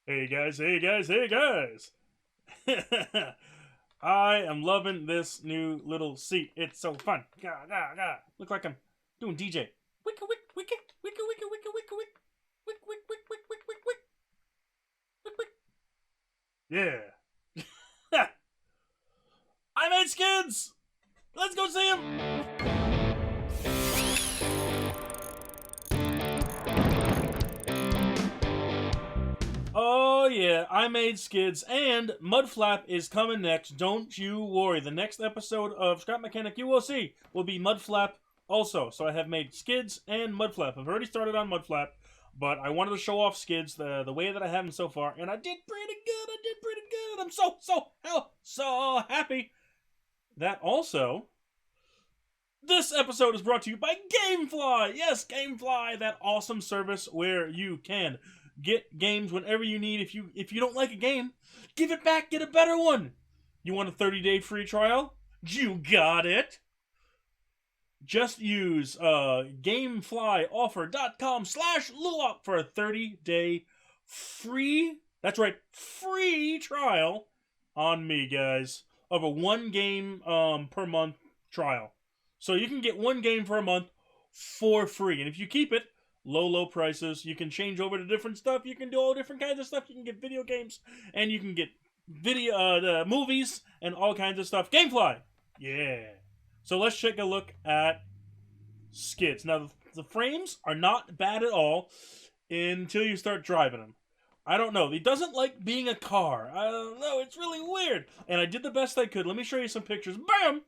Hey guys, hey guys, hey guys! I am loving this new little seat. It's so fun. Gah, gah, gah. Look like I'm doing DJ. Wick, wick, wick, wick, wick, wick, wick, wick, wick, wick, wick, wick, wick, wick, wick, wick, wick, wick. Yeah. I made Skids! Let's go see him! Oh yeah, I made Skids, and Mudflap is coming next. Don't you worry. The next episode of Scrap Mechanic you will see will be Mudflap also. So I have made Skids and Mudflap. I've already started on Mudflap, but I wanted to show off Skids the way that I have him so far, and I did pretty good. I did pretty good. I'm so happy. That also, this episode is brought to you by GameFly. Yes, GameFly, that awesome service where you can get games whenever you need. If you don't like a game, give it back, get a better one. You want a 30-day free trial? You got it. Just use gameflyoffer.com/luap for a 30-day free, that's right, free trial on me, guys, of a one game per month trial. So you can get one game for a month for free. And if you keep it, low prices, you can change over to different stuff. You can do all different kinds of stuff. You can get video games, and you can get movies and all kinds of stuff. Gamefly! Yeah. So let's take a look at Skids. Now, the frames are not bad at all until you start driving them. I don't know. He doesn't like being a car. I don't know. It's really weird. And I did the best I could. Let me show you some pictures. Bam!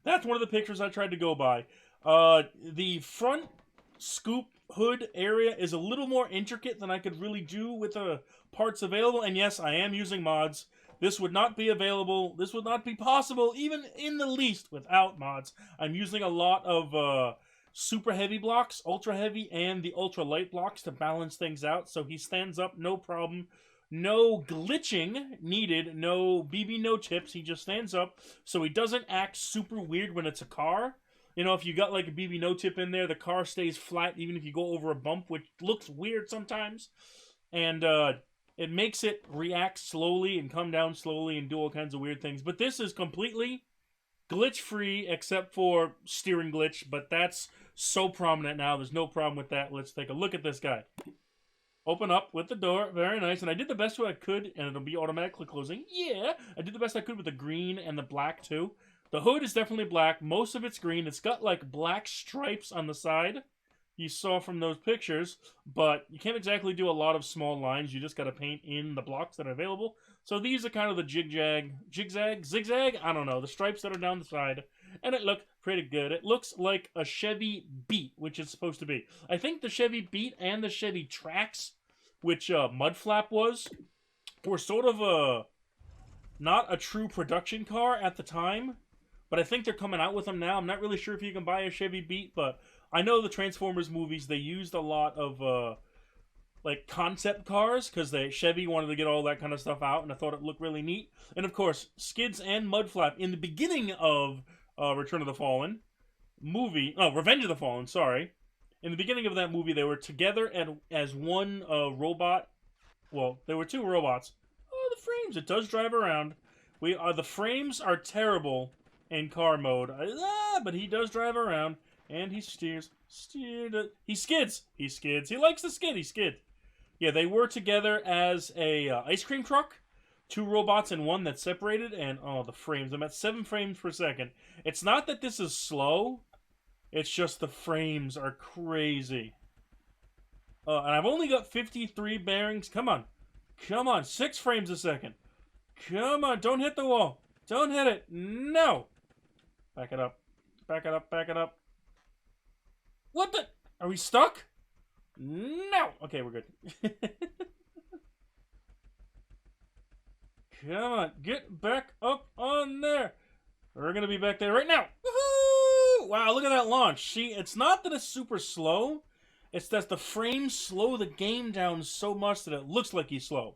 That's one of the pictures I tried to go by. The front scoop hood area is a little more intricate than I could really do with the parts available. And yes, I am using mods. This would not be available. This would not be possible, even in the least, without mods. I'm using a lot of super heavy blocks, ultra heavy, and the ultra light blocks to balance things out. So he stands up, no problem. No glitching needed. No BB, no tips. He just stands up, so he doesn't act super weird when it's a car. You know, if you got like a BB no tip in there, the car stays flat even if you go over a bump, which looks weird sometimes. And it makes it react slowly and come down slowly and do all kinds of weird things. But this is completely glitch free except for steering glitch, but that's so prominent now. There's no problem with that. Let's take a look at this guy. Open up with the door. Very nice. And I did the best way I could, and it'll be automatically closing. Yeah! I did the best I could with the green and the black, too. The hood is definitely black. Most of it's green. It's got, like, black stripes on the side. You saw from those pictures. But you can't exactly do a lot of small lines. You just got to paint in the blocks that are available. So these are kind of the zigzag? I don't know. The stripes that are down the side. And it looked pretty good. It looks like a Chevy Beat, which it's supposed to be. I think the Chevy Beat and the Chevy Trax, which Mudflap was, were sort of not a true production car at the time, but I think they're coming out with them now. I'm not really sure if you can buy a Chevy Beat, but I know the Transformers movies, they used a lot of like concept cars because Chevy wanted to get all that kind of stuff out, and I thought it looked really neat. And of course, Skids and Mudflap in the beginning of Return of the Fallen movie, oh, Revenge of the Fallen, sorry. In the beginning of that movie, they were together as one robot. Well, there were two robots. Oh, the frames! It does drive around. The frames are terrible in car mode. But he does drive around, and he steers. He skids. He skids. He likes to skid. He skid. Yeah, they were together as a ice cream truck. Two robots in one that separated, and oh, the frames. I'm at 7 frames per second. It's not that this is slow. It's just the frames are crazy. And I've only got 53 bearings. Come on. Come on. 6 frames a second. Come on. Don't hit the wall. Don't hit it. No. Back it up. Back it up. Back it up. What the? Are we stuck? No. Okay, we're good. Come on. Get back up on there. We're going to be back there right now. Woohoo! Wow, look at that launch. See, it's not that it's super slow. It's that the frames slow the game down so much that it looks like he's slow.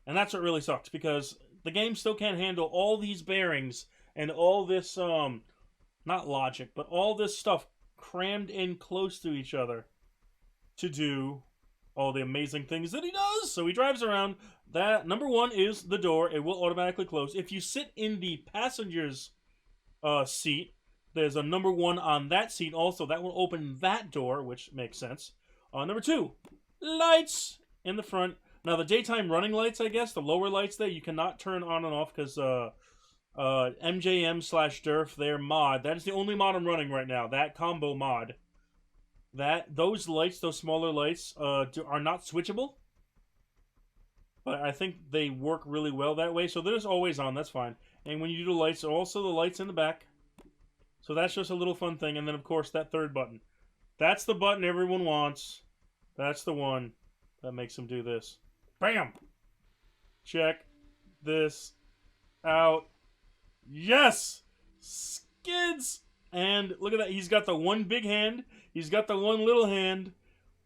And that's what really sucks, because the game still can't handle all these bearings and all this, not logic, but all this stuff crammed in close to each other to do all the amazing things that he does. So he drives around. That number one is the door. It will automatically close. If you sit in the passenger's seat, there's a number one on that seat also. That will open that door, which makes sense. Number two, lights in the front. Now the daytime running lights, I guess, the lower lights there, you cannot turn on and off because MJM/Derf, their mod, that is the only mod I'm running right now. That combo mod. Those lights, those smaller lights, are not switchable. But I think they work really well that way. So they're just always on. That's fine. And when you do the lights, also the lights in the back. So that's just a little fun thing. And then, of course, that third button. That's the button everyone wants. That's the one that makes them do this. Bam! Check this out. Yes! Skids! And look at that. He's got the one big hand. He's got the one little hand.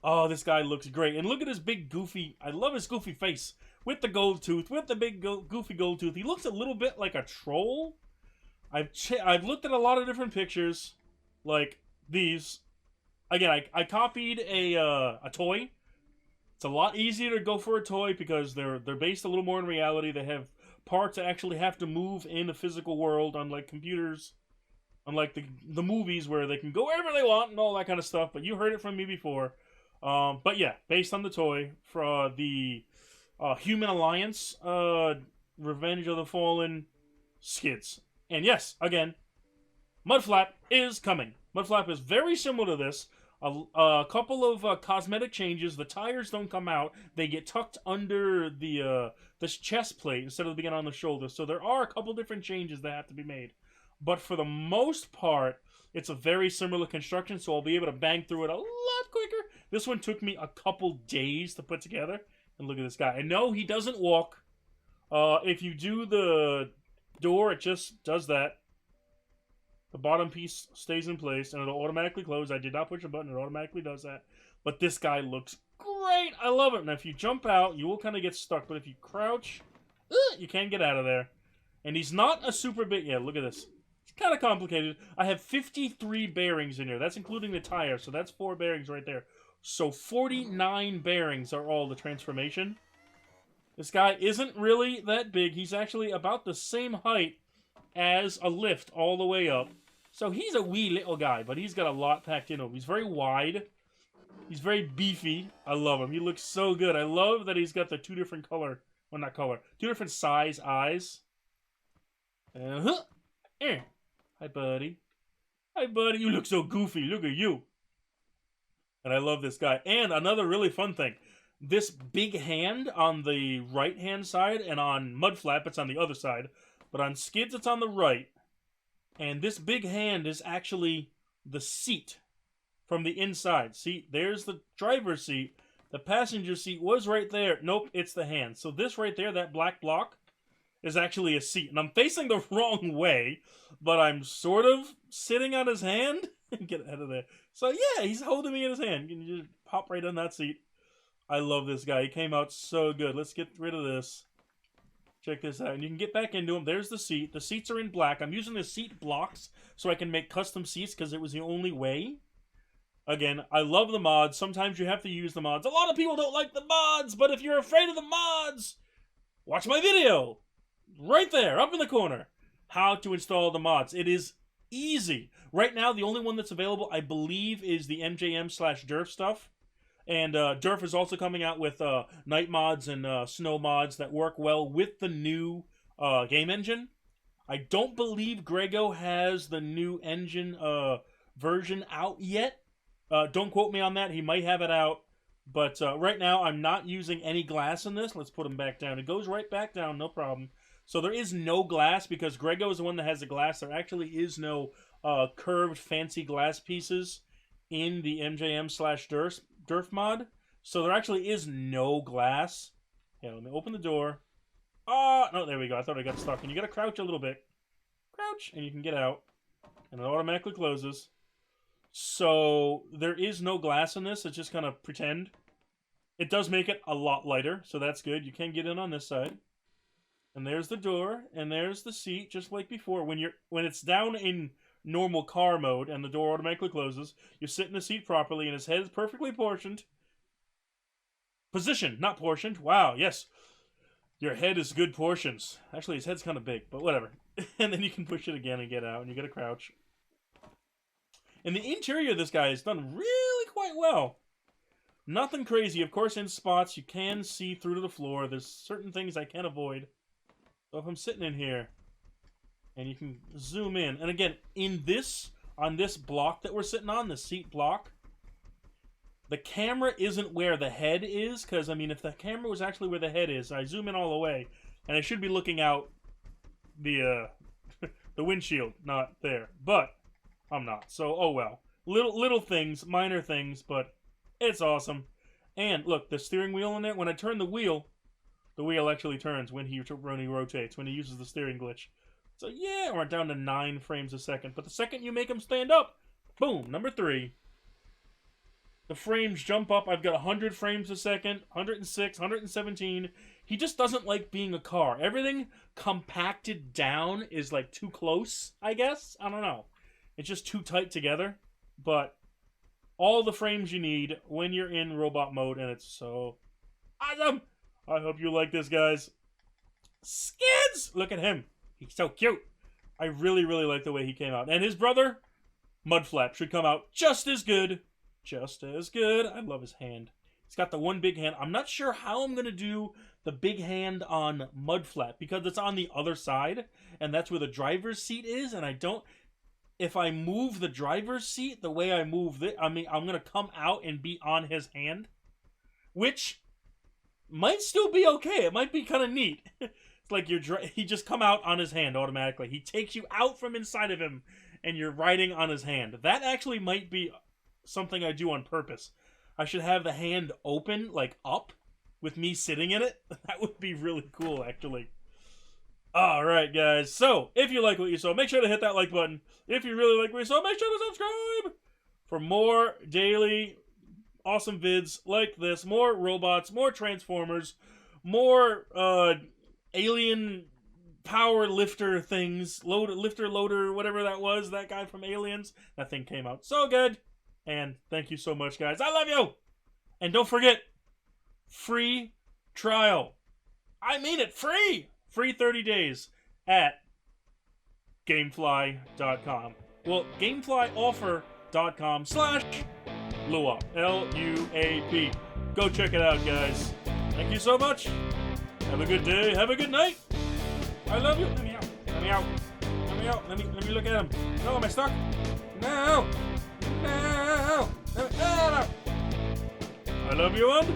Oh, this guy looks great. And look at his big goofy... I love his goofy face. With the gold tooth. With the big goofy gold tooth. He looks a little bit like a troll. I've looked at a lot of different pictures. Like these. Again, I copied a toy. It's a lot easier to go for a toy because they're based a little more in reality. They have parts that actually have to move in the physical world, unlike computers. Unlike the movies where they can go wherever they want and all that kind of stuff. But you heard it from me before. But yeah, based on the toy for the Human Alliance, Revenge of the Fallen Skids. And yes, again, Mudflap is coming. Mudflap is very similar to this. A couple of cosmetic changes. The tires don't come out. They get tucked under the chest plate instead of being on the shoulder. So there are a couple different changes that have to be made. But for the most part, it's a very similar construction, so I'll be able to bang through it a lot quicker. This one took me a couple days to put together. And look at this guy. And no, he doesn't walk. If you do the door, it just does that. The bottom piece stays in place, and it'll automatically close. I did not push a button. It automatically does that. But this guy looks great. I love it. Now, if you jump out, you will kind of get stuck. But if you crouch, you can get out of there. And he's not a super big... Yeah, look at this. Kind of complicated. I have 53 bearings in here. That's including the tire, so that's 4 bearings right there. So 49 bearings are all the transformation. This guy isn't really that big. He's actually about the same height as a lift all the way up. So he's a wee little guy, but he's got a lot packed in him. He's very wide. He's very beefy. I love him. He looks so good. I love that he's got the 2 different color... Well, not color. 2 different size eyes. Hi, buddy. Hi, buddy. You look so goofy. Look at you. And I love this guy. And another really fun thing. This big hand on the right-hand side, and on Mudflap, it's on the other side. But on Skids, it's on the right. And this big hand is actually the seat from the inside. See, there's the driver's seat. The passenger seat was right there. Nope, it's the hand. So this right there, that black block, is actually a seat. And I'm facing the wrong way, but I'm sort of sitting on his hand. Get out of there. So yeah, he's holding me in his hand. You can just pop right on that seat. I love this guy. He came out so good. Let's get rid of this. Check this out. And you can get back into him. There's the seat. The seats are in black. I'm using the seat blocks so I can make custom seats because it was the only way. Again, I love the mods. Sometimes you have to use the mods. A lot of people don't like the mods, but if you're afraid of the mods, watch my video. Right there, up in the corner. How to install the mods. It is easy. Right now, the only one that's available, I believe, is the MJM/Derf stuff. And Derf is also coming out with night mods and snow mods that work well with the new game engine. I don't believe Grego has the new engine version out yet. Don't quote me on that. He might have it out. But right now, I'm not using any glass in this. Let's put him back down. It goes right back down, no problem. So there is no glass because Grego is the one that has the glass. There actually is no curved fancy glass pieces in the MJM/Derf mod. So there actually is no glass. Yeah, let me open the door. Oh, no, there we go. I thought I got stuck. And you got to crouch a little bit. Crouch, and you can get out. And it automatically closes. So there is no glass in this. It's just kind of pretend. It does make it a lot lighter, so that's good. You can get in on this side. And there's the door, and there's the seat, just like before. When it's down in normal car mode and the door automatically closes, you sit in the seat properly, and his head is perfectly portioned. Position, not portioned. Wow, yes. Your head is good portions. Actually, his head's kind of big, but whatever. And then you can push it again and get out, and you get a crouch. And the interior of this guy is done really quite well. Nothing crazy. Of course, in spots, you can see through to the floor. There's certain things I can avoid. So if I'm sitting in here, and you can zoom in. And again, on this block that we're sitting on, the seat block, the camera isn't where the head is. Because, I mean, if the camera was actually where the head is, I zoom in all the way, and I should be looking out the the windshield, not there. But I'm not. So, oh well. Little things, minor things, but it's awesome. And look, the steering wheel in there, when I turn the wheel actually turns when he rotates, when he uses the steering glitch. So yeah, we're down to 9 frames a second. But the second you make him stand up, boom, number 3. The frames jump up. I've got 100 frames a second, 106, 117. He just doesn't like being a car. Everything compacted down is like too close, I guess. I don't know. It's just too tight together. But all the frames you need when you're in robot mode, and it's so awesome. I hope you like this, guys. Skids! Look at him. He's so cute. I really, really like the way he came out. And his brother, Mudflap, should come out just as good. Just as good. I love his hand. He's got the one big hand. I'm not sure how I'm going to do the big hand on Mudflap because it's on the other side, and that's where the driver's seat is, and I don't... If I move the driver's seat the way I move it, I mean, I'm going to come out and be on his hand, which might still be okay. It might be kind of neat. It's like he just come out on his hand automatically. He takes you out from inside of him, and you're riding on his hand. That actually might be something I do on purpose. I should have the hand open, like up, with me sitting in it. That would be really cool, actually. Alright, guys. So, if you like what you saw, make sure to hit that like button. If you really like what you saw, make sure to subscribe for more daily awesome vids like this. More robots, more Transformers, more alien power lifter things. Lifter, loader, whatever that was. That guy from Aliens. That thing came out so good. And thank you so much, guys. I love you! And don't forget, free trial. I mean it, free! Free 30 days at Gamefly.com. Well, GameflyOffer.com/Luap. Luap. Go check it out, guys. Thank you so much. Have a good day. Have a good night. I love you. Let me out. Let me out. Let me out. Let me look at him. No, am I stuck? No. No. No. I love you, and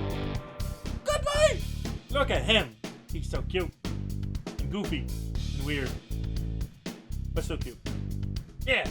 goodbye. Look at him. He's so cute. Goofy and weird, but still cute. Yeah.